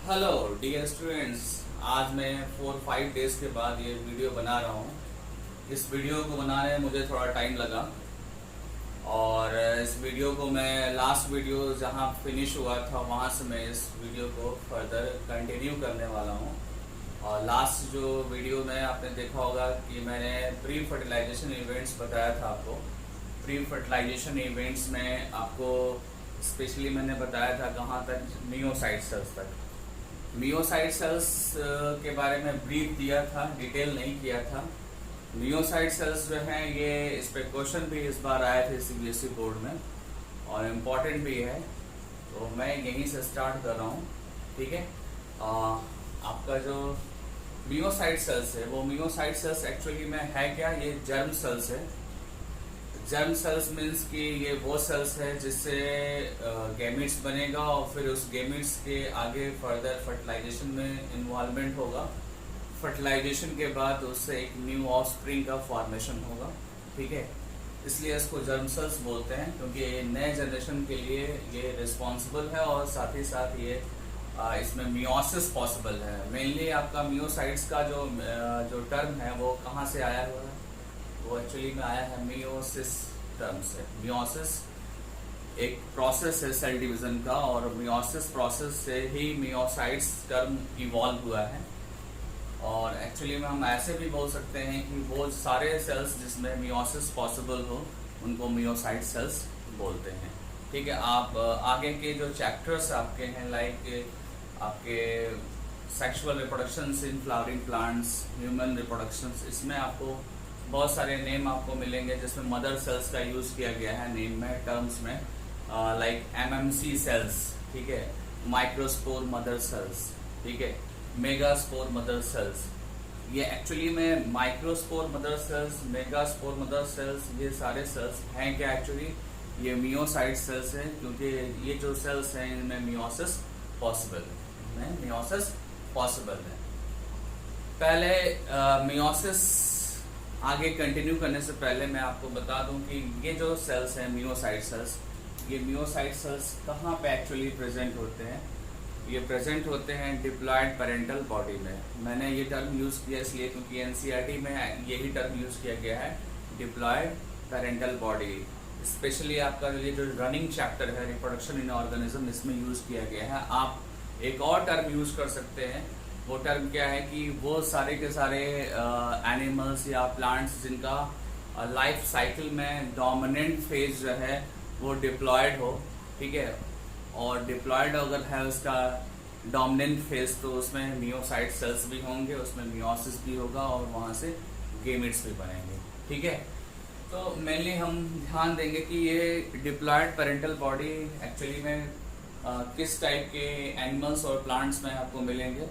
Hello dear students, आज मैं 4-5 days के बाद ये वीडियो बना रहा हूँ। इस वीडियो को बनाने में मुझे थोड़ा टाइम लगा और इस वीडियो को मैं लास्ट वीडियो जहाँ फिनिश हुआ था वहाँ से मैं इस वीडियो को फर्दर कंटिन्यू करने वाला हूँ। और लास्ट जो वीडियो में आपने देखा होगा कि मैंने प्री फर्टिलाइजेशन इवेंट्स बताया था आपको। प्री फर्टिलाइजेशन इवेंट्स में आपको स्पेशली मैंने बताया था कहाँ तक, मियोसाइट सेल्स तक। मियोसाइट सेल्स के बारे में ब्रीफ दिया था, डिटेल नहीं किया था। मियोसाइट सेल्स जो हैं ये इस पे क्वेश्चन भी इस बार आए थे सीबीएसई बोर्ड में और इम्पोर्टेंट भी है, तो मैं यहीं से स्टार्ट कर रहा हूँ। ठीक है, आपका जो मियोसाइट सेल्स है वो मियोसाइट सेल्स एक्चुअली में है क्या, ये जर्म सेल्स है। जर्म सेल्स मीन्स कि ये वो सेल्स है जिससे गैमीट्स बनेगा और फिर उस गैमीट्स के आगे फर्दर फर्टिलाइजेशन में इन्वॉल्वमेंट होगा। फर्टिलाइजेशन के बाद उससे एक न्यू ऑफस्प्रिंग का फॉर्मेशन होगा। ठीक है, इसलिए इसको जर्म सेल्स बोलते हैं क्योंकि नए जनरेशन के लिए ये रिस्पॉन्सिबल है और साथ ही साथ ये इसमें मियोसिस पॉसिबल है। मेनली आपका मियोसाइट्स का जो टर्म है वो कहाँ से आया हुआ है, वो एक्चुअली में आया है मियोसिस टर्म से। मियोसिस एक प्रोसेस है सेल डिवीजन का और मियोसिस प्रोसेस से ही मियोसाइट्स टर्म इवॉल्व हुआ है। और एक्चुअली में हम ऐसे भी बोल सकते हैं कि वो सारे सेल्स जिसमें मियोसिस पॉसिबल हो उनको मियोसाइट सेल्स बोलते हैं। ठीक है, आप आगे के जो चैप्टर्स आपके हैं लाइक आपके sexual reproduction in flowering plants, human reproduction, इसमें आपको बहुत सारे नेम आपको मिलेंगे जिसमें मदर सेल्स का यूज किया गया है नेम में, टर्म्स में, लाइक एमएमसी सेल्स। ठीक है, माइक्रोस्पोर मदर सेल्स, ठीक है, मेगास्पोर मदर सेल्स। ये एक्चुअली में microspore mother cells, megaspore mother cells, ये सारे सेल्स हैं क्या, एक्चुअली ये मियोसाइट सेल्स हैं क्योंकि ये जो सेल्स हैं इनमें मियोसिस पॉसिबल है, इनमें मियोसिस पॉसिबल है। पहले मियोसिस आगे कंटिन्यू करने से पहले मैं आपको बता दूं कि ये जो सेल्स हैं मियोसाइट सेल्स, ये मियोसाइट सेल्स कहाँ पे एक्चुअली प्रेजेंट होते हैं। ये प्रेजेंट होते हैं डिप्लॉयड पेरेंटल बॉडी में। मैंने ये टर्म यूज़ किया इसलिए क्योंकि एनसीईआरटी में यही टर्म यूज़ किया गया है, डिप्लॉयड पेरेंटल बॉडी। स्पेशली आपका ये जो रनिंग चैप्टर है रिप्रोडक्शन इन ऑर्गेनिज्म, इसमें यूज़ किया गया है। आप एक और टर्म यूज़ कर सकते हैं, वो टर्म क्या है कि वो सारे के सारे एनिमल्स या प्लांट्स जिनका लाइफ साइकिल में डोमिनेंट फेज जो है वो डिप्लॉयड हो। ठीक है, और डिप्लॉयड अगर है उसका डोमिनेंट फेज तो उसमें मियोसाइट सेल्स भी होंगे, उसमें मियोसिस भी होगा और वहाँ से गैमेट्स भी बनेंगे। ठीक है, तो मेनली हम ध्यान देंगे कि ये डिप्लॉयड पेरेंटल बॉडी एक्चुअली में किस टाइप के एनिमल्स और प्लांट्स में आपको मिलेंगे।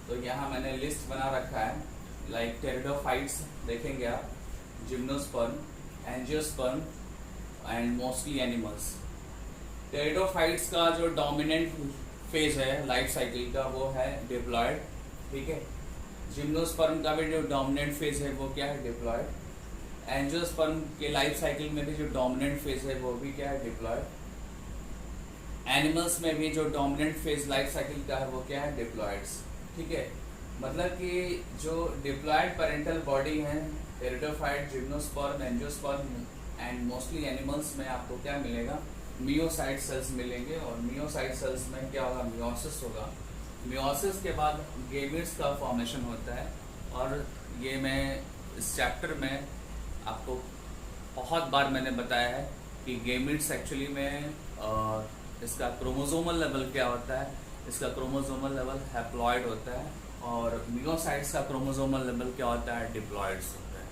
तो यहाँ मैंने लिस्ट बना रखा है, लाइक टेरिडोफाइट्स देखेंगे आप, gymnosperm, angiosperm and mostly animals. Pteridophytes का जो डोमिनेंट फेज है लाइफ साइकिल का वो है डिप्लॉयड। ठीक है, जिम्नोस्पर्म का भी जो डोमिनेंट फेज है वो क्या है, डिप्लॉयड। एंजियोस्पर्म के लाइफ साइकिल में भी जो डोमिनेंट फेज है वो भी क्या है, डिप्लॉयड। एनिमल्स में भी जो डोमिनेंट फेज लाइफ साइकिल का है वो क्या है, डिप्लॉयड्स। ठीक है, मतलब कि जो डिप्लॉयड पेरेंटल बॉडी है, pteridophyte, gymnosperm, angiosperm and mostly animals में आपको क्या मिलेगा, मियोसाइट सेल्स मिलेंगे। और मियोसाइट सेल्स में क्या होगा, मियोसिस होगा। मियोसिस के बाद गैमेट्स का फॉर्मेशन होता है। और ये मैं इस चैप्टर में आपको बहुत बार मैंने बताया है कि गैमेट्स एक्चुअली में इसका क्रोमोसोमल लेवल क्या होता है, इसका क्रोमोसोमल लेवल हैप्लॉइड होता है और मियोसाइट्स का क्रोमोसोमल लेवल क्या होता है, डिप्लॉइड्स होता है।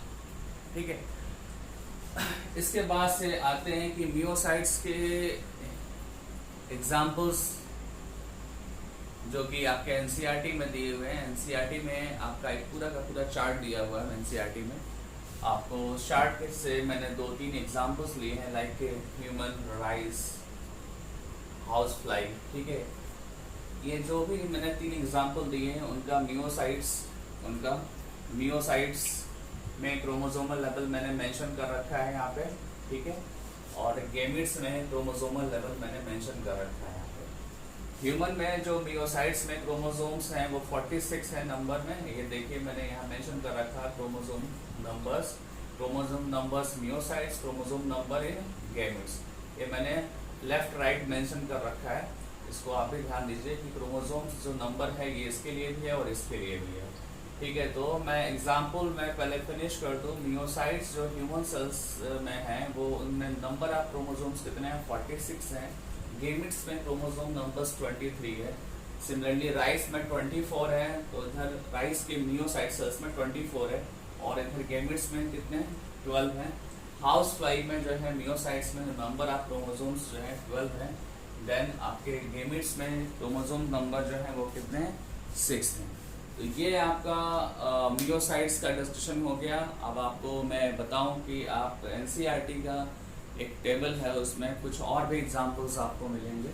ठीक है, इसके बाद से आते हैं कि मियोसाइट्स के एग्जाम्पल्स जो कि आपके एनसीईआरटी में दिए हुए हैं। एनसीईआरटी में आपका एक पूरा का पूरा चार्ट दिया हुआ है एनसीईआरटी में। आपको चार्ट से मैंने 2-3 एग्जाम्पल्स लिए हैं, like human, rice, house fly. ठीक है, ये जो भी मैंने 3 एग्जाम्पल दिए हैं उनका मियोसाइट्स में क्रोमोसोमल लेवल मैंने मेंशन कर रखा है यहाँ पे। ठीक है, और गैमेट्स में क्रोमोसोमल लेवल मैंने मेंशन कर रखा है यहाँ पे। ह्यूमन में जो मियोसाइट्स में क्रोमोसोम्स हैं वो 46 है नंबर में। ये देखिए मैंने यहाँ मेंशन कर रखा chromosome numbers myocytes, chromosome number in gametes. ये मैंने लेफ्ट राइट मेंशन कर रखा है, इसको आप भी ध्यान दीजिए कि क्रोमोसोम्स जो नंबर है ये इसके लिए भी है और इसके लिए भी है। ठीक है, तो मैं एग्जाम्पल में पहले फिनिश कर दूँ। मियोसाइट्स जो ह्यूमन सेल्स में हैं वो उनमें नंबर ऑफ क्रोमोसोम्स कितने हैं, 46 हैं। गेमिट्स में क्रोमोसोम नंबर्स 23 है। सिमिलरली राइस में 24 है, तो इधर राइस के मियोसाइट सेल्स में 24 है और इधर गेमिट्स में कितने 12 हैं। हाउस फ्लाई में जो है मियोसाइट्स में नंबर ऑफ क्रोमोसोम्स जो है 12 है। देन आपके गेमिट्स में क्रोमोसोम नंबर जो है वो कितने हैं, 6 हैं। तो ये आपका मियोसाइट्स का डिस्कशन हो गया। अब आपको मैं बताऊं कि आप एनसीईआरटी का एक टेबल है, उसमें कुछ और भी एग्जांपल्स आपको मिलेंगे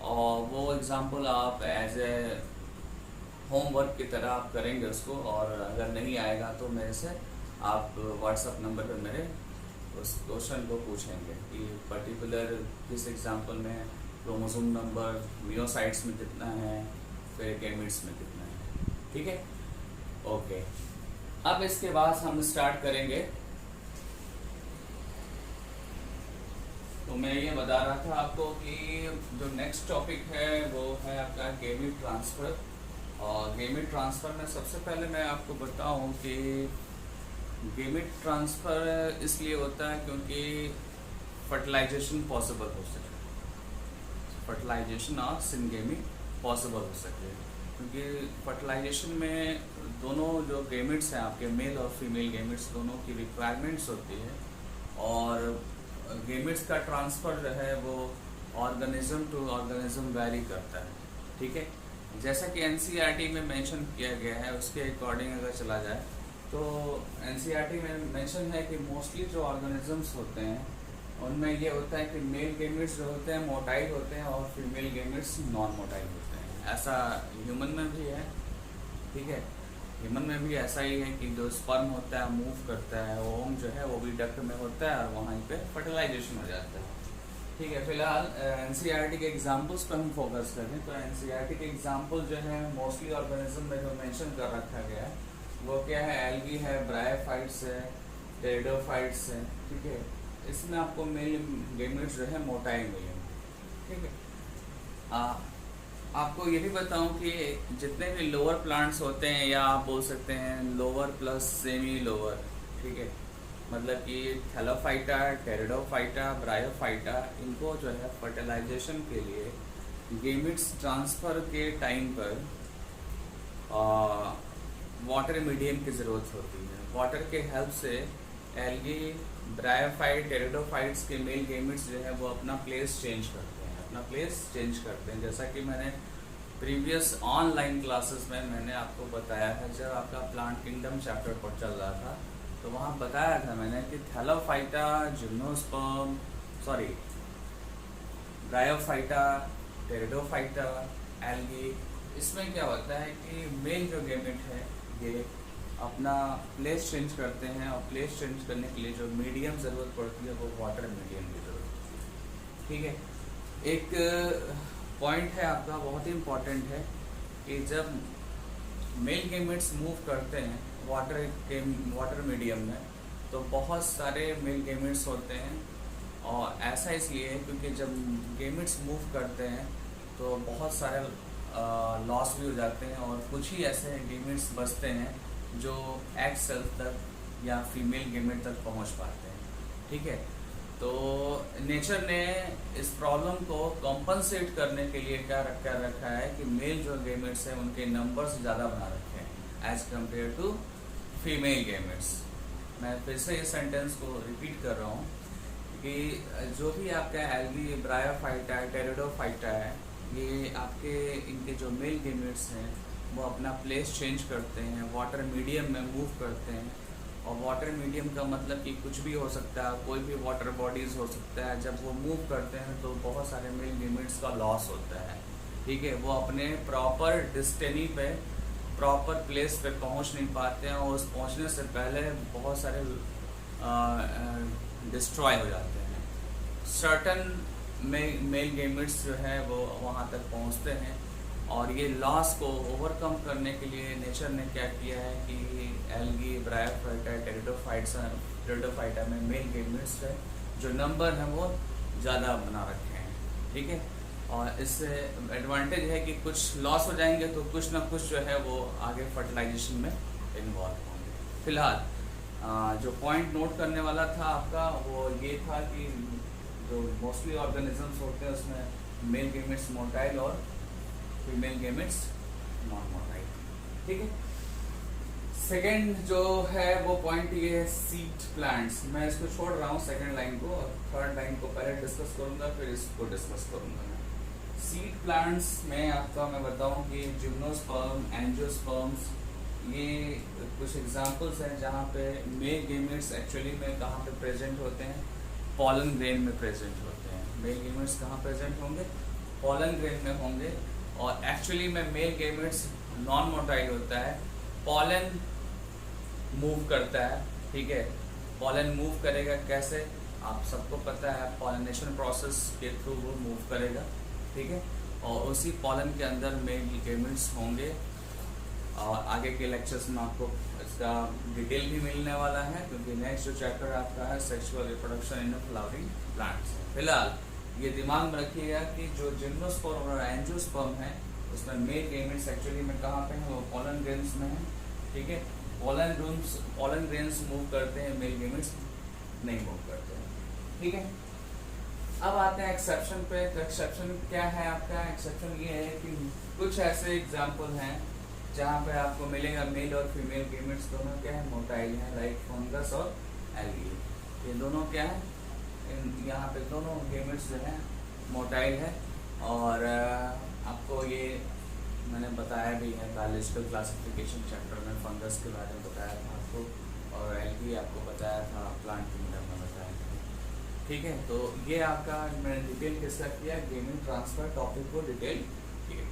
और वो एग्जांपल आप एज ए होमवर्क की तरह आप करेंगे उसको, और अगर नहीं आएगा तो मेरे से आप व्हाट्सएप नंबर पर मेरे उस क्वेश्चन को पूछेंगे कि पर्टिकुलर किस एग्जांपल में क्रोमोसोम नंबर मियोसाइट्स में कितना है, फिर गैमेट्स में कितना है। ठीक है, ओके। अब इसके बाद हम स्टार्ट करेंगे। तो मैं ये बता रहा था आपको कि जो नेक्स्ट टॉपिक है वो है आपका गेमेट ट्रांसफ़र। और गेमेट ट्रांसफ़र में सबसे पहले मैं आपको बताऊं कि गेमेट ट्रांसफ़र इसलिए होता है क्योंकि फर्टिलाइजेशन पॉसिबल हो सके, फर्टिलाइजेशन ऑफ सिंगेमी पॉसिबल हो सके। क्योंकि फर्टिलाइजेशन में दोनों जो गेमेट्स हैं आपके, मेल और फीमेल गेमेट्स, दोनों की रिक्वायरमेंट्स होती है और गेमेट्स का ट्रांसफ़र जो है वो ऑर्गेनिज्म टू ऑर्गेनिज्म वैरी करता है। ठीक है, जैसा कि एनसीईआरटी में मेंशन किया गया है उसके अकॉर्डिंग अगर चला जाए तो एनसीईआरटी में मेंशन है कि मोस्टली जो ऑर्गेनिजम्स होते हैं उनमें ये होता है कि मेल गेमेट्स जो होते हैं मोटाइल होते हैं और फीमेल गेमेट्स नॉन मोटाइल होते हैं। ऐसा ह्यूमन में भी है। ठीक है, ह्यूमन में भी ऐसा ही है कि जो स्पर्म होता है मूव करता है, ओम जो है वो भी डक्ट में होता है और वहीं पे फर्टिलाइजेशन हो जाता है। ठीक है, फिलहाल एनसीईआरटी के एग्जांपल्स पर हम फोकस करें तो एनसीईआरटी के एग्जांपल जो है मोस्टली ऑर्गेनिज्म में जो मेंशन कर रखा गया है वो क्या है, एल्गी है, ब्रायोफाइट्स है, टेरिडोफाइट्स है। ठीक है, इसमें आपको मेल गेमेट्स जो है मोटाइल मिलेंगे। ठीक है, आपको ये भी बताऊं कि जितने भी लोअर प्लांट्स होते हैं या आप बोल सकते हैं लोअर प्लस सेमी लोअर, ठीक है, मतलब कि थैलोफाइटा, टेरिडोफाइटा, ब्रायोफाइटा, इनको जो है फर्टिलाइजेशन के लिए गेमेट्स ट्रांसफ़र के टाइम पर वाटर मीडियम की ज़रूरत होती है। वाटर के हेल्प से एल्गी, ब्रायोफाइट, टेरिडोफाइट्स के मेल गेमेट्स जो है वो अपना प्लेस चेंज करते हैं, जैसा कि मैंने प्रीवियस ऑनलाइन क्लासेस में मैंने आपको बताया है। जब आपका प्लांट किंगडम चैप्टर पर चल रहा था तो वहाँ बताया था मैंने कि Thallophyta, gymnosperm, bryophyta, pteridophyta, algae, इसमें क्या होता है कि मेल जो गेमेट है ये अपना प्लेस चेंज करते हैं और प्लेस चेंज करने के लिए जो मीडियम ज़रूरत पड़ती है वो वाटर मीडियम की ज़रूरत पड़ती है। ठीक है, एक पॉइंट है आपका बहुत ही इम्पॉर्टेंट है कि जब मेल गेमेट्स मूव करते हैं वाटर मीडियम में तो बहुत सारे मेल गेमेट्स होते हैं, और ऐसा इसलिए है क्योंकि जब गेमेट्स मूव करते हैं तो बहुत सारे लॉस भी हो जाते हैं और कुछ ही ऐसे गेमेट्स बचते हैं जो एग सेल तक या फीमेल गेमेट तक पहुंच पाते हैं। ठीक है, तो नेचर ने इस प्रॉब्लम को कॉम्पनसेट करने के लिए क्या रखा है कि मेल जो गेमेट्स हैं उनके नंबर्स ज़्यादा बना रखे हैं as compare to female gametes. मैं फिर से इस सेंटेंस को रिपीट कर रहा हूँ कि जो भी आपका एल्गी, ब्रायोफाइटा, टेरिडोफाइटा है, ये आपके इनके जो मेल गेमेट्स हैं वो अपना प्लेस चेंज करते हैं, वाटर मीडियम में मूव करते हैं। और वाटर मीडियम का मतलब कि कुछ भी हो सकता है, कोई भी वाटर बॉडीज़ हो सकता है। जब वो मूव करते हैं तो बहुत सारे मेल गेमेट्स का लॉस होता है। ठीक है, वो अपने प्रॉपर डिस्टेनी पे, प्रॉपर प्लेस पे पहुंच नहीं पाते हैं और उस पहुंचने से पहले बहुत सारे डिस्ट्रॉय हो जाते हैं। सर्टन मेल गेमेट्स जो है वो वहाँ तक पहुँचते हैं। और ये लॉस को ओवरकम करने के लिए नेचर ने क्या किया है कि एल्गी, ब्रायोफाइटा, टेरिडोफाइटा में मेल गेमेट्स है जो नंबर है वो ज़्यादा बना रखे हैं, ठीक है। और इससे एडवांटेज है कि कुछ लॉस हो जाएंगे तो कुछ ना कुछ जो है वो आगे फर्टिलाइजेशन में इन्वॉल्व होंगे। फिलहाल जो पॉइंट नोट करने वाला था आपका वो ये था कि जो मोस्टली ऑर्गेनिजम्स होते हैं उसमें मेल गेमेट्स मोटाइल और फीमेल गेमेट्स नॉन मोटाइल, ठीक है। सेकेंड जो है वो पॉइंट ये है सीड प्लांट्स। मैं इसको छोड़ रहा हूँ सेकेंड लाइन को, और थर्ड लाइन को पहले डिस्कस करूँगा, फिर इसको डिस्कस करूँगा मैं। सीड प्लांट्स में आपका मैं बताऊँ कि जिम्नोस्पर्म, एंजियोस्पर्म्स, ये कुछ एग्जांपल्स हैं जहाँ पे मेल गेमेट्स एक्चुअली में कहाँ पे प्रेजेंट होते हैं, पॉलन ग्रेन में प्रेजेंट होते हैं। मेल गेमेट्स कहाँ प्रेजेंट होंगे, पॉलन ग्रेन में होंगे। और एक्चुअली में मेल गेमेट्स नॉन मोटाइल होता है, पॉलन मूव करता है, ठीक है। पॉलन मूव करेगा कैसे, आप सबको पता है, पॉलिनेशन प्रोसेस के थ्रू वो मूव करेगा, ठीक है। और उसी पॉलन के अंदर मेल गेमेट्स होंगे। और आगे के लेक्चर्स में आपको इसका डिटेल भी मिलने वाला है, क्योंकि नेक्स्ट जो चैप्टर आपका है sexual reproduction in flowering plants. फिलहाल ये दिमाग में रखिएगा कि जो जिम्नोस्पर्म और एंजियोस्पर्म है उसमें मेल गेमेट्स एक्चुअली में कहाँ पे हैं, वो पॉलन ग्रेन्स में है, ठीक है। पॉलन ग्रेन्स मूव करते हैं, मेल गेमेट्स नहीं मूव करते हैं, ठीक है। अब आते हैं एक्सेप्शन पे। तो एक्सेप्शन क्या है आपका, एक्सेप्शन ये है कि कुछ ऐसे एग्जाम्पल हैं जहाँ पे आपको मिलेगा मेल और फीमेल गेमेट्स दोनों क्या है, मोटाइल हैं, लाइक फंगस और एल्गी। ये दोनों क्या है, यहाँ पे दोनों गेमेट्स जो है मोटाइल है। और आपको ये मैंने बताया भी है बायोलॉजिकल क्लासिफिकेशन चैप्टर में, फंगस के बारे में बताया था आपको, और एल्गी आपको बताया था प्लांट किंगडम में बताया था, ठीक है। तो ये आपका मैंने डिटेल किसका किया, गेमेट ट्रांसफर टॉपिक को डिटेल किया।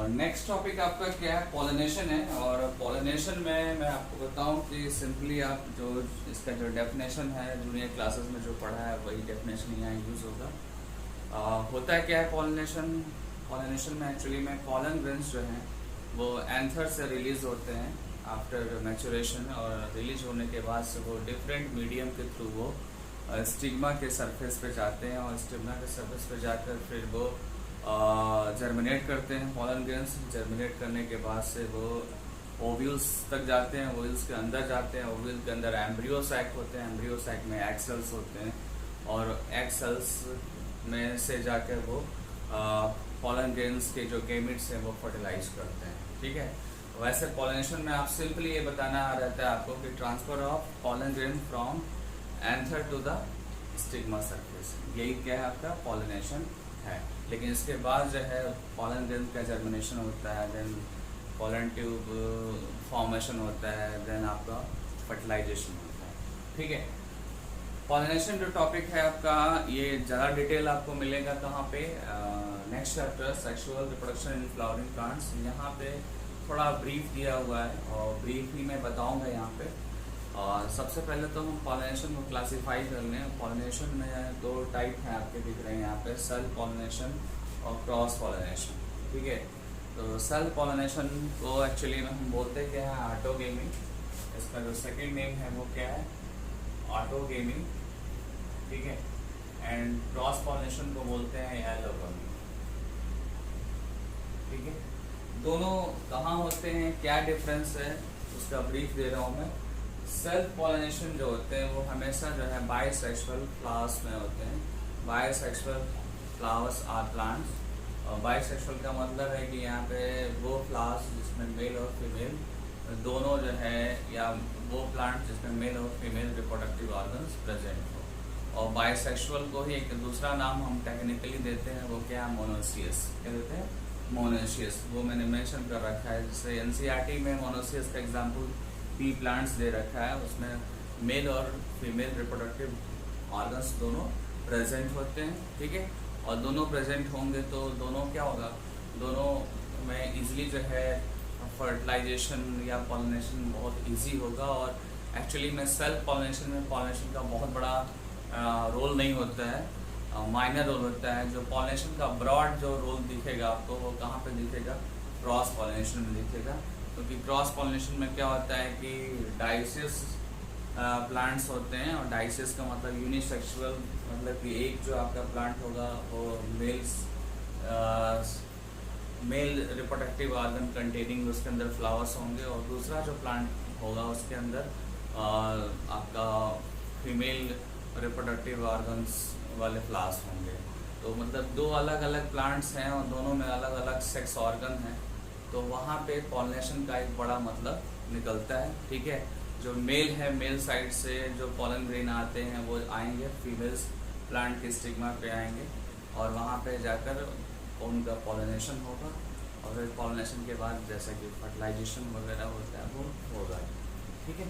नेक्स्ट टॉपिक आपका क्या है, पॉलिनेशन है। और पॉलिनेशन में मैं आपको बताऊं कि सिंपली आप जो इसका जो डेफिनेशन है जूनियर क्लासेस में जो पढ़ा है वही डेफिनेशन यहाँ यूज़ होगा। होता है क्या है पॉलिनेशन, पॉलिनेशन में एक्चुअली में पॉलन ग्रेन्स जो हैं वो एंथर से रिलीज होते हैं आफ्टर मैचुरेशन, और रिलीज होने के बाद से वो डिफरेंट मीडियम के थ्रू वो स्टिग्मा के सरफेस पे जाते हैं, और स्टिग्मा के सरफेस पे जाकर फिर वो जर्मिनेट करते हैं। पॉलन ग्रेन्स जर्मिनेट करने के बाद से वो ओव्यूल्स तक जाते हैं, ओव्यूल्स के अंदर जाते हैं, ओव्यूल के अंदर एम्ब्रियो सैक होते हैं, एम्ब्रियो सैक में एग सेल्स होते हैं, और एग सेल्स में से जाकर वो पॉलन ग्रेन्स के जो गेमेट्स हैं वो फर्टिलाइज करते हैं, ठीक है। वैसे पॉलिनेशन में आप सिंपली ये बताना रहता है आपको कि transfer of pollen grain from anther to the stigma surface, यही क्या है आपका पॉलिनेशन है। लेकिन इसके बाद जो है पॉलन ग्रेन का जर्मिनेशन होता है, देन पॉलन ट्यूब फॉर्मेशन होता है, देन आपका फर्टिलाइजेशन होता है, ठीक है। पॉलिनेशन जो टॉपिक है आपका ये ज़्यादा डिटेल आपको मिलेगा कहाँ पे, next chapter sexual reproduction in flowering plants. यहाँ पे थोड़ा ब्रीफ दिया हुआ है और ब्रीफ ही मैं बताऊँगा यहाँ पे। और सबसे पहले तो हम पॉलिनेशन को क्लासीफाई कर लें। पॉलिनेशन में दो टाइप हैं आपके दिख रहे हैं यहाँ पे, सेल्फ पॉलिनेशन और क्रॉस पॉलिनेशन, ठीक है। तो सेल्फ पॉलिनेशन को एक्चुअली में हम बोलते क्या है, ऑटोगेमी। इसका जो सेकेंड नेम है वो क्या है, ऑटोगेमी, ठीक है। एंड क्रॉस पॉलिनेशन को बोलते हैं एलोगमी, ठीक है। दोनों कहाँ होते हैं, क्या डिफरेंस है, उसका ब्रीफ दे रहा हूँ मैं। सेल्फ पॉलिनेशन जो होते हैं वो हमेशा जो है बाइसेक्सुअल फ्लावर्स में होते हैं। बाइसेक्सुअल फ्लावर्स आर प्लांट्स, और बाइसेक्सुअल का मतलब है कि यहाँ पे वो फ्लावर्स जिसमें मेल और फीमेल दोनों जो है, या वो प्लांट जिसमें मेल और फीमेल रिप्रोडक्टिव ऑर्गन्स प्रेजेंट हो। और बाइसेक्सुअल को ही एक दूसरा नाम हम टेक्निकली देते हैं, वो क्या है, मोनोसियस। क्या देते हैं, मोनोसियस। वो मैंने मेंशन कर रखा है, जैसे एनसीईआरटी में मोनोसियस का एग्जांपल पी प्लांट्स दे रखा है, उसमें मेल और फीमेल रिप्रोडक्टिव ऑर्गन्स दोनों प्रेजेंट होते हैं, ठीक है। और दोनों प्रेजेंट होंगे तो दोनों क्या होगा, दोनों में इजीली जो है फर्टिलाइजेशन या पॉलिनेशन बहुत इजी होगा, और एक्चुअली में सेल्फ पॉलिनेशन में पॉलिनेशन का बहुत बड़ा रोल नहीं होता है, माइनर रोल होता है। जो पॉलिनेशन का ब्रॉड जो रोल दिखेगा आपको वो कहाँ पे दिखेगा, क्रॉस पॉलिनेशन में दिखेगा। क्योंकि क्रॉस पॉलिनेशन में क्या होता है कि डाइसियस प्लांट्स होते हैं, और डाइसियस का मतलब यूनिसेक्सुअल, मतलब कि एक जो आपका प्लांट होगा वो मेल रिप्रोडक्टिव ऑर्गन कंटेनिंग उसके अंदर फ्लावर्स होंगे, और दूसरा जो प्लांट होगा उसके अंदर आपका फीमेल रिप्रोडक्टिव ऑर्गन्स वाले फ्लावर्स होंगे। तो मतलब दो अलग अलग प्लांट्स हैं और दोनों में अलग अलग सेक्स ऑर्गन हैं, तो वहाँ पे पॉलिनेशन का एक बड़ा मतलब निकलता है। ठीक है, जो मेल है, मेल साइड से जो पॉलन ग्रेन आते हैं वो आएंगे फीमेल्स प्लांट के स्टिग्मा पे आएंगे, और वहाँ पे जाकर उनका पॉलिनेशन होगा, और फिर पॉलिनेशन के बाद जैसा कि फर्टिलाइजेशन वगैरह होता है वो होगा। ठीक है,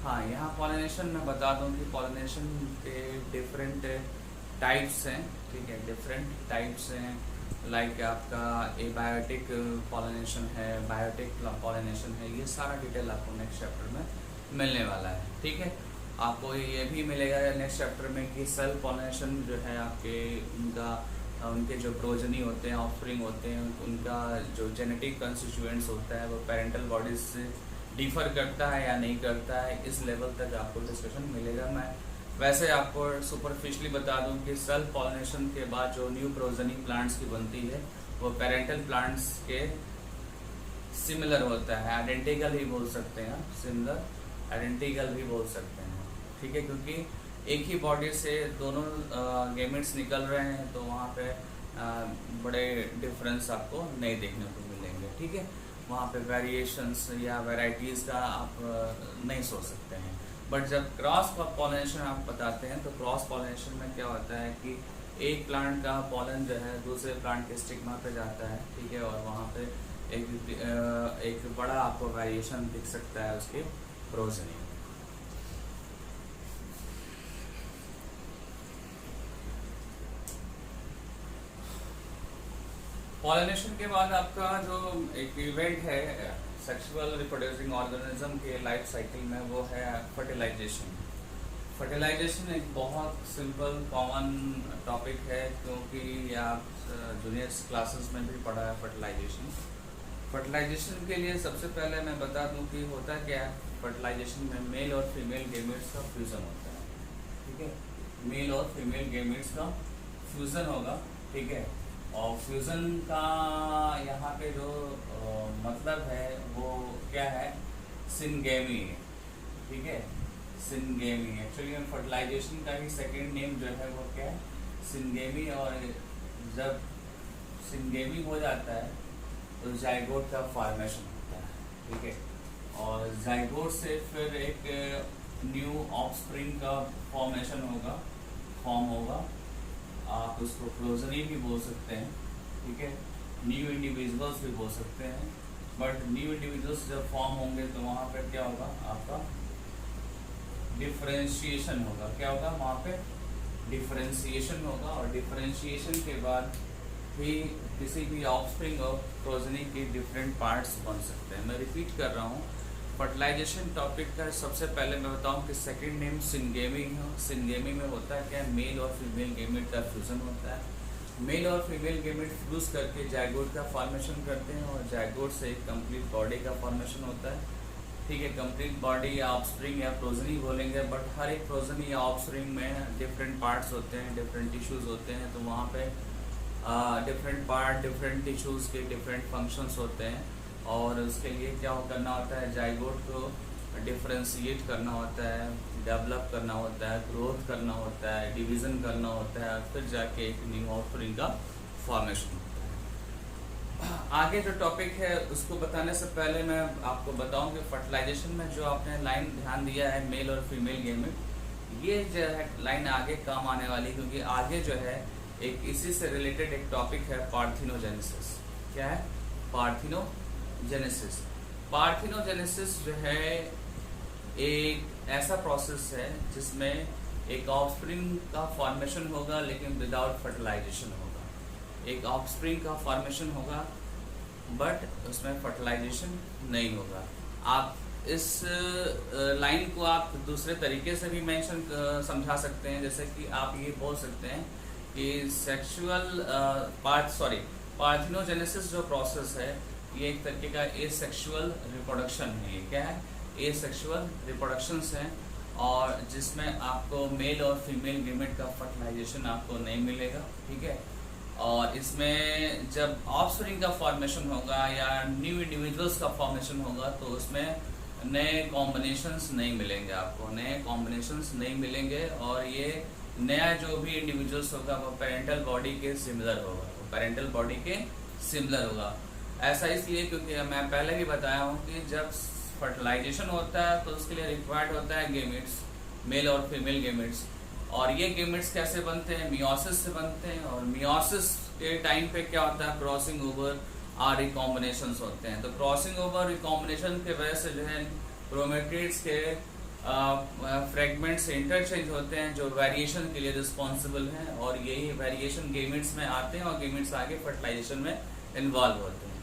हाँ, यहाँ पॉलिनेशन मैं बता दूँ कि पॉलिनेशन के डिफरेंट टाइप्स हैं। ठीक है, डिफरेंट टाइप्स हैं, लाइक आपका एबायोटिक पॉलिनेशन है, बायोटिक पॉलिनेशन है, ये सारा डिटेल आपको नेक्स्ट चैप्टर में मिलने वाला है। ठीक है, आपको ये भी मिलेगा नेक्स्ट चैप्टर में कि सेल्फ पॉलिनेशन जो है आपके उनके जो प्रोजनी होते हैं, ऑफस्प्रिंग होते हैं, उनका जो जेनेटिक कंस्टिट्यूएंट्स होता है वो पेरेंटल बॉडीज से डिफर करता है या नहीं करता है, इस लेवल तक आपको डिस्कशन मिलेगा। मैं वैसे आपको सुपरफिशली बता दूं कि सेल्फ पॉलिनेशन के बाद जो न्यू प्रोजनी प्लांट्स की बनती है वो पेरेंटल प्लांट्स के सिमिलर होता है, आइडेंटिकल ही बोल सकते हैं, सिमिलर आइडेंटिकल भी बोल सकते हैं। ठीक है, क्योंकि एक ही बॉडी से दोनों गेमेट्स निकल रहे हैं, तो वहाँ पे बड़े डिफरेंस आपको नहीं देखने को मिलेंगे। ठीक है, वहाँ पे वेरिएशंस या वैरायटीज़ का आप नहीं सोच सकते हैं। बट जब क्रॉस पॉलिनेशन आप बताते हैं तो क्रॉस पॉलिनेशन में क्या होता है कि एक प्लांट का पॉलन जो है दूसरे प्लांट के स्टिग्मा पे जाता है। ठीक है, और वहाँ पे एक बड़ा आपको वेरिएशन दिख सकता है उसके प्रोजनी। पॉलिनेशन के बाद आपका जो एक इवेंट है सेक्सुअल रिप्रोड्यूसिंग ऑर्गेनिज्म के लाइफ साइकिल में वो है फर्टिलाइजेशन। फर्टिलाइजेशन एक बहुत सिंपल कॉमन टॉपिक है, क्योंकि ये आप जूनियर्स क्लासेस में भी पढ़ा है फर्टिलाइजेशन। फर्टिलाइजेशन के लिए सबसे पहले मैं बता दूं कि होता क्या है। फर्टिलाइजेशन में मेल और फीमेल गेमेट्स का फ्यूज़न होता है। ठीक है, मेल और फीमेल गेमेट्स का फ्यूज़न होगा। ठीक है, और फ्यूज़न का यहाँ पे जो मतलब है वो क्या है, सिनगेमी। ठीक है, सिनगेमी एक्चुअली फर्टिलाइजेशन का ही सेकेंड नेम जो है वो क्या है, सिनगेमी। और जब सिनगेमी हो जाता है तो जाइगोट का फॉर्मेशन होता है। ठीक है, और जाइगोट से फिर एक न्यू ऑफस्प्रिंग का फॉर्म होगा। आप उसको प्रोजनी भी बोल सकते हैं। ठीक है, न्यू इंडिविजुअल्स भी बोल सकते हैं। बट न्यू इंडिविजुअल्स जब फॉर्म होंगे तो वहाँ पर क्या होगा, आपका डिफरेंशिएशन होगा। क्या होगा वहाँ पे, डिफरेंशिएशन होगा। और डिफरेंशिएशन के बाद भी किसी भी ऑफस्प्रिंग और प्रोजनी के डिफरेंट पार्ट्स बन सकते हैं। मैं रिपीट कर रहा हूँ, फर्टिलाइजेशन टॉपिक का सबसे पहले मैं बताऊं कि सेकंड नेम सिनगेमी है। सिनगेमी में होता है क्या, मेल और फीमेल गेमेट का फ्यूजन होता है। मेल और फीमेल गेमेट फ्यूज करके जाइगोट का फॉर्मेशन करते हैं, और जाइगोट से एक कंप्लीट बॉडी का फॉर्मेशन होता है। ठीक है, कंप्लीट बॉडी या ऑफस्प्रिंग या प्रोजनी बोलेंगे, बट हर एक प्रोजनी या ऑफस्प्रिंग में डिफरेंट पार्ट्स होते हैं, डिफरेंट टिश्यूज होते हैं। तो वहाँ पे डिफरेंट पार्ट, डिफरेंट टिश्यूज के डिफरेंट फंक्शंस होते हैं, और उसके लिए क्या करना होता है, जाइगोट को डिफरेंशिएट करना होता है, डेवलप करना होता है, ग्रोथ करना होता है, डिवीज़न करना होता है, फिर जाके एक न्यू ऑफस्प्रिंग का फॉर्मेशन होता है। आगे जो टॉपिक है उसको बताने से पहले मैं आपको बताऊं कि फर्टिलाइजेशन में जो आपने लाइन ध्यान दिया है मेल और फीमेल गेमेट, ये जो है लाइन आगे काम आने वाली, क्योंकि आगे जो है एक इसी से रिलेटेड एक टॉपिक है पार्थिनोजेनेसिस। क्या है, पार्थिनोजेनेसिस। पार्थिनोजेनेसिस जो है एक ऐसा प्रोसेस है जिसमें एक ऑफस्प्रिंग का फॉर्मेशन होगा लेकिन विदाउट फर्टिलाइजेशन होगा। एक ऑफस्प्रिंग का फॉर्मेशन होगा बट उसमें फर्टिलाइजेशन नहीं होगा। आप इस लाइन को आप दूसरे तरीके से भी मेंशन समझा सकते हैं, जैसे कि आप ये बोल सकते हैं कि सेक्सुअल पार्थेनोजेनेसिस जो प्रोसेस है ये एक तरीके का एसेक्सुअल रिप्रोडक्शन है। ये क्या है? एसेक्सुअल रिप्रोडक्शंस हैं, और जिसमें आपको मेल और फीमेल गेमेट का फर्टिलाइजेशन आपको नहीं मिलेगा, ठीक है। और इसमें जब ऑफस्प्रिंग का फॉर्मेशन होगा या न्यू इंडिविजुअल्स का फॉर्मेशन होगा तो उसमें नए कॉम्बिनेशंस नहीं मिलेंगे, आपको नए कॉम्बिनेशंस नहीं मिलेंगे, और ये नया जो भी इंडिविजुअल्स होगा वो पेरेंटल बॉडी के सिमिलर होगा, वो पेरेंटल बॉडी के सिमिलर होगा। ऐसा इसलिए क्योंकि मैं पहले भी बताया हूँ कि जब फर्टिलाइजेशन होता है तो उसके लिए रिक्वायर्ड होता है गेमेट्स, मेल और फीमेल गेमेट्स, और ये गेमेट्स कैसे बनते हैं? मियोसिस से बनते हैं, और मियोसिस के टाइम पे क्या होता है? क्रॉसिंग ओवर और रिकॉम्बिनेशंस होते हैं। तो क्रॉसिंग ओवर रिकॉम्बिनेशन के वजह से जो है क्रोमेटिड्स के फ्रेगमेंट से इंटरचेंज होते हैं जो वेरिएशन के लिए रिस्पॉन्सिबल हैं, और यही वेरिएशन गेमेट्स में आते हैं और गेमेट्स आगे फर्टिलाइजेशन में इन्वॉल्व होते हैं।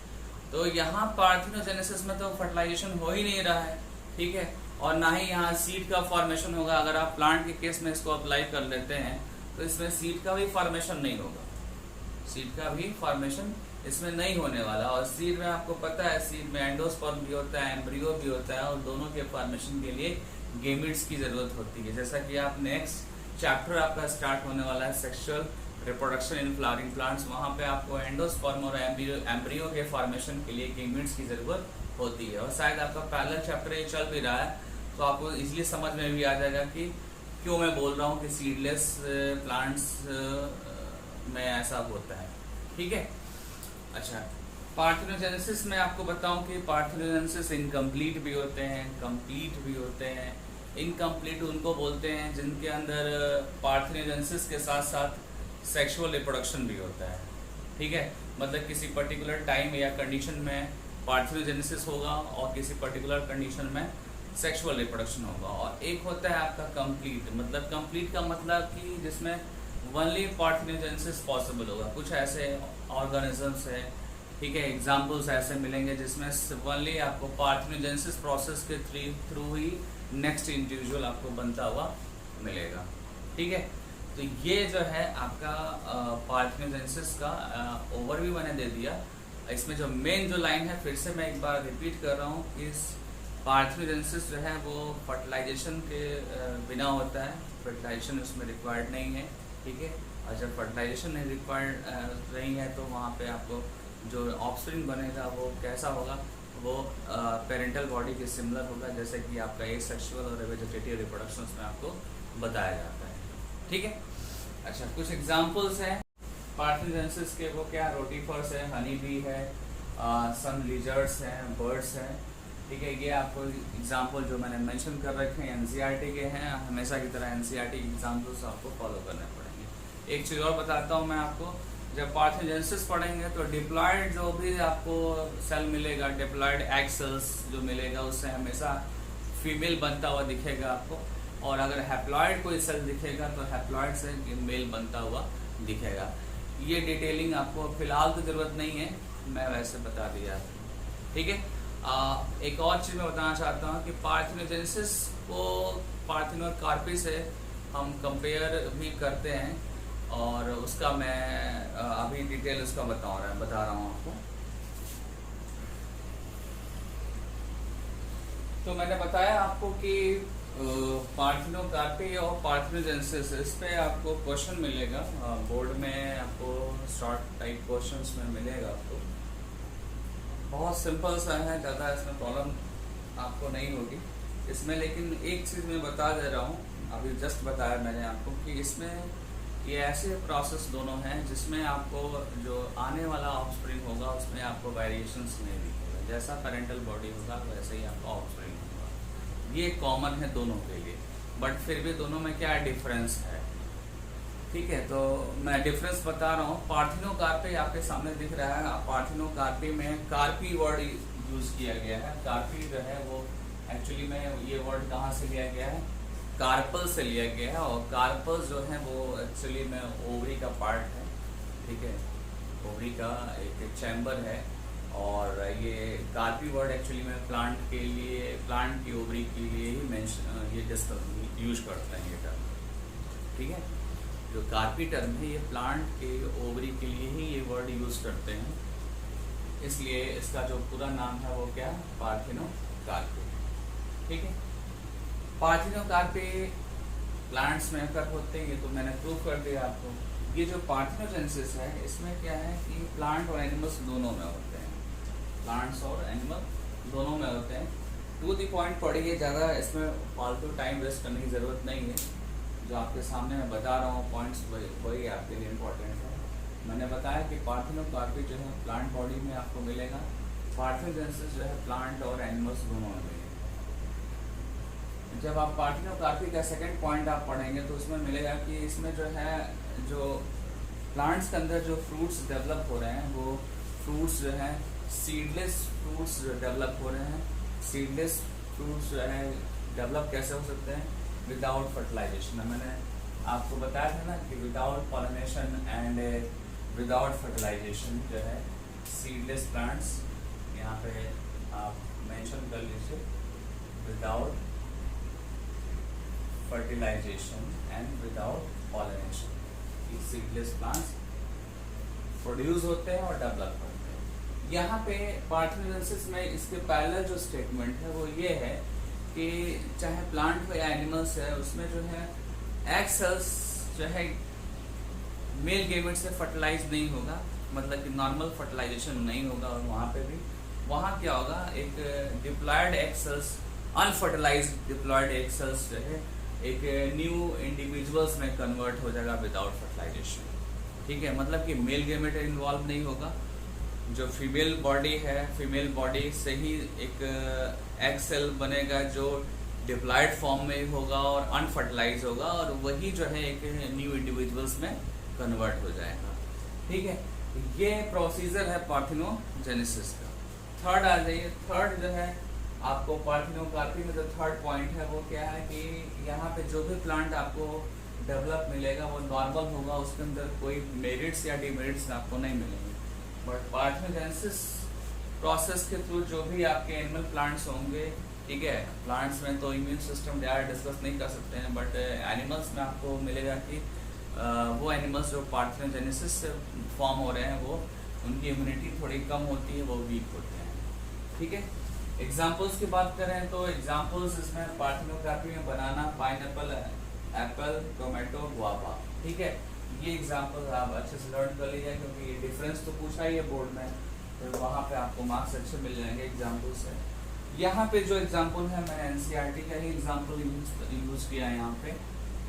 तो यहाँ पार्थेनोजेनेसिस में तो फर्टिलाइजेशन हो ही नहीं रहा है, ठीक है, और ना ही यहाँ सीड का फॉर्मेशन होगा। अगर आप प्लांट के केस में इसको अप्लाई कर लेते हैं तो इसमें सीड का भी फॉर्मेशन नहीं होगा, सीड का भी फॉर्मेशन इसमें नहीं होने वाला। और सीड में आपको पता है, सीड में एंडोस्पर्म भी होता है, एम्ब्रियो भी होता है, और दोनों के फॉर्मेशन के लिए गेमेट्स की जरूरत होती है। जैसा कि आप नेक्स्ट चैप्टर आपका स्टार्ट होने वाला है sexual reproduction in flowering plants, वहाँ पे आपको एंडोस्पर्म और एम्ब्रियो के फॉर्मेशन के लिए गेमेट्स की जरूरत होती है। और शायद आपका पैरेलल चैप्टर ये चल भी रहा है तो आपको इसलिए समझ में भी आ जाएगा कि क्यों मैं बोल रहा हूँ कि सीडलेस प्लांट्स में ऐसा होता है, ठीक है। अच्छा, पार्थेनोजेनेसिस में आपको बताऊं कि पार्थेनोजेनेसिस इनकम्प्लीट भी होते हैं, कंप्लीट भी होते हैं। इनकम्प्लीट उनको बोलते हैं जिनके अंदर पार्थेनोजेनेसिस के साथ साथ सेक्सुअल रिप्रोडक्शन भी होता है, ठीक है। मतलब किसी पर्टिकुलर टाइम या कंडीशन में पार्थेनोजेनेसिस होगा और किसी पर्टिकुलर कंडीशन में सेक्सुअल रिप्रोडक्शन होगा। और एक होता है आपका कंप्लीट, मतलब कंप्लीट का मतलब कि जिसमें ओनली पार्थेनोजेनेसिस पॉसिबल होगा। कुछ ऐसे ऑर्गेनिजम्स है, ठीक है, एग्जाम्पल्स ऐसे मिलेंगे जिसमें ओनली आपको पार्थेनोजेनेसिस प्रोसेस के थ्रू ही नेक्स्ट इंडिविजुअल आपको बनता हुआ मिलेगा, ठीक है। तो ये जो है आपका पार्थेनोजेनेसिस का ओवरव्यू मैंने दे दिया। इसमें जो मेन जो लाइन है, फिर से मैं एक बार रिपीट कर रहा हूँ, इस पार्थेनोजेनेसिस जो है वो फर्टिलाइजेशन के बिना होता है, फर्टिलाइजेशन उसमें रिक्वायर्ड नहीं है, ठीक है। और जब फर्टिलाइजेशन नहीं रिक्वायर्ड नहीं है तो वहाँ पे आपको जो ऑफस्प्रिंग बनेगा वो कैसा होगा? वो पेरेंटल बॉडी के सिमिलर होगा, जैसे कि आपका एसेक्सुअल और वेजिटेटिव रिप्रोडक्शंस में आपको बताया जाता है, ठीक है। अच्छा, कुछ एग्जांपल्स हैं पार्थेनोजेनेसिस के, वो क्या? रोटीफर्स है, हनी बी है, सम लिजर्ड्स हैं, बर्ड्स हैं, ठीक है। ये आपको एग्जांपल जो मैंने मेंशन कर रखे हैं एनसीईआरटी के हैं। हमेशा की तरह एनसीईआरटी एग्जांपल्स आपको फॉलो करने पड़ेंगे। एक चीज़ और बताता हूँ मैं आपको, जब पार्थेनोजेनेसिस पढ़ेंगे तो डिप्लॉयड जो भी आपको सेल मिलेगा, डिप्लॉयड एग सेल्स जो मिलेगा उससे हमेशा फीमेल बनता हुआ दिखेगा आपको, और अगर हैप्लॉयड कोई सेल दिखेगा तो हैप्लॉयड से मेल बनता हुआ दिखेगा। ये डिटेलिंग आपको फिलहाल तो ज़रूरत नहीं है, मैं वैसे बता दिया, ठीक है। एक और चीज़ मैं बताना चाहता हूँ कि पार्थेनोजेनेसिस को पार्थेनोर कार्पी से हम कंपेयर भी करते हैं, और उसका मैं अभी डिटेल उसका बता रहा हूँ आपको। तो मैंने बताया आपको कि पार्थेनोकार्पी और पार्थेनोजेनेसिस, इस पे आपको क्वेश्चन मिलेगा बोर्ड में, आपको शॉर्ट टाइप क्वेश्चंस में मिलेगा आपको। बहुत सिंपल सा है, ज़्यादा इसमें प्रॉब्लम आपको नहीं होगी इसमें। लेकिन एक चीज़ मैं बता दे रहा हूँ, अभी जस्ट बताया मैंने आपको कि इसमें ये ऐसे प्रोसेस दोनों हैं जिसमें आपको जो आने वाला ऑफस्प्रिंग होगा उसमें आपको वेरिएशंस नहीं दिखेगा। जैसा पेरेंटल बॉडी होगा वैसे ही आपका ऑफस्प्रिंग होगा। ये कॉमन है दोनों के लिए, बट फिर भी दोनों में क्या डिफरेंस है, ठीक है। तो मैं डिफरेंस बता रहा हूँ। पार्थेनोकार्पी आपके सामने दिख रहा है, पार्थेनोकार्पी में कार्पी वर्ड यूज़ किया गया है। कार्पी जो है वो एक्चुअली में ये वर्ड कहाँ से लिया गया है? कार्पल से लिया गया है, और कार्पल जो है वो एक्चुअली में ओवरी का पार्ट है, ठीक है। ओवरी का एक चैम्बर है और ये कार्पी वर्ड एक्चुअली में प्लांट के लिए, प्लांट की ओवरी के लिए ही ये यूज करते हैं ये टर्म, ठीक है। जो कार्पी टर्म है ये प्लांट के ओवरी के लिए ही ये वर्ड यूज करते हैं, इसलिए इसका जो पूरा नाम है वो क्या, पार्थिनोकार्पी, ठीक है। पार्थिनोकार्पी प्लांट्स में अकर होते हैं, ये तो मैंने प्रूव कर दिया आपको। ये जो पार्थिनोजेनेसिस है इसमें क्या है कि प्लांट और एनिमल्स दोनों में होते हैं, प्लांट्स और एनिमल दोनों में होते हैं। टू द पॉइंट पढ़िए, ज़्यादा इसमें फालतू टाइम वेस्ट करने की ज़रूरत नहीं है। जो आपके सामने मैं बता रहा हूँ पॉइंट्स वही आपके लिए इम्पोर्टेंट है। मैंने बताया कि पार्थिनोकार्पी जो है प्लांट बॉडी में आपको मिलेगा, पार्थिनोजेनेसिस जो है प्लांट और एनिमल्स दोनों में मिलेगा। जब आप पार्थिनोकार्पी का सेकंड पॉइंट आप पढ़ेंगे तो उसमें मिलेगा कि इसमें जो है, जो प्लांट्स के अंदर जो फ्रूट्स डेवलप हो रहे हैं वो फ्रूट्स जो है सीडलेस फ्रूट्स डेवलप हो रहे हैं। सीडलेस फ्रूट्स जो है डेवलप कैसे हो सकते हैं, विदाउट फर्टिलाइजेशन। मैंने आपको बताया था ना कि without pollination and without fertilization जो है सीडलेस प्लांट्स, यहाँ पे आप मेंशन कर लीजिए, without fertilization and without pollination, seedless plants produce होते हैं और डेवलप होते हैं। यहाँ पे पार्थिनोजेनेसिस में इसके पैरेलल जो स्टेटमेंट है वो ये है कि चाहे प्लांट हो या एनिमल्स है, उसमें जो है एग सेल्स जो है मेल गेमेट से फर्टिलाइज नहीं होगा, मतलब कि नॉर्मल फर्टिलाइजेशन नहीं होगा। और वहाँ पे भी वहाँ क्या होगा, एक diploid egg cells, unfertilized diploid egg cells जो है एक न्यू इंडिविजुअल्स में कन्वर्ट हो जाएगा विदाउट फर्टिलाइजेशन, ठीक है। मतलब कि मेल गेमेट इन्वॉल्व नहीं होगा। जो फीमेल बॉडी है, फीमेल बॉडी से ही एक एग सेल बनेगा जो डिप्लॉयड फॉर्म में होगा और अनफर्टिलाइज होगा, और वही जो है एक न्यू इंडिविजुअल्स में कन्वर्ट हो जाएगा, ठीक है। ये प्रोसीजर है पार्थिनोजेनेसिस का। थर्ड आ जाइए, थर्ड जो है आपको पार्थिनोकार्पी में जो थर्ड पॉइंट है वो क्या है कि यहाँ पे जो भी प्लांट आपको डेवलप मिलेगा वो नॉर्मल होगा, उसके अंदर कोई मेरिट्स या डिमेरिट्स आपको नहीं मिलेंगे। बट पार्थिनोजेनेसिस प्रोसेस के थ्रू जो भी आपके एनिमल प्लांट्स होंगे, ठीक है, प्लांट्स में तो इम्यून सिस्टम डायरेक्ट डिस्कस नहीं कर सकते हैं, बट एनिमल्स में आपको मिलेगा कि वो एनिमल्स जो पार्थिनोजेनेसिस से फॉर्म हो रहे हैं वो उनकी इम्यूनिटी थोड़ी कम होती है, वो वीक होते हैं, ठीक है। एग्जाम्पल्स की बात करें तो एग्जाम्पल्स इसमें पार्थिनोकार्पी में बनाना, पाइनएप्पल, एप्पल, टोमेटो, गुआवा, ठीक है। ये एग्जाम्पल आप अच्छे से लर्न कर लीजिए, क्योंकि ये डिफरेंस तो पूछा ही है बोर्ड में, तो वहाँ पे आपको मार्क्स अच्छे मिल जाएंगे एग्जाम्पल से। यहाँ पे जो एग्जाम्पल है मैंने एनसीईआरटी का ही एग्जाम्पल यूज किया है यहाँ पे।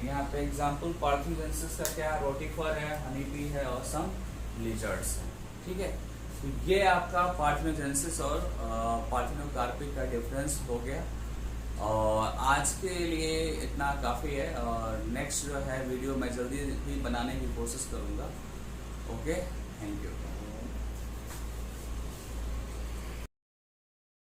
यहाँ पे एग्जाम्पल पार्थिनोजेनेसिस का क्या, रोटिफर है, हनी बी है और सम लिजर्ड्स है, ठीक है। तो ये आपका पार्थिनोजेनेसिस और पार्थिनोकार्पी का डिफरेंस हो गया, और आज के लिए इतना काफ़ी है। और नेक्स्ट जो है वीडियो मैं जल्दी ही बनाने की कोशिश करूँगा। Okay, thank you.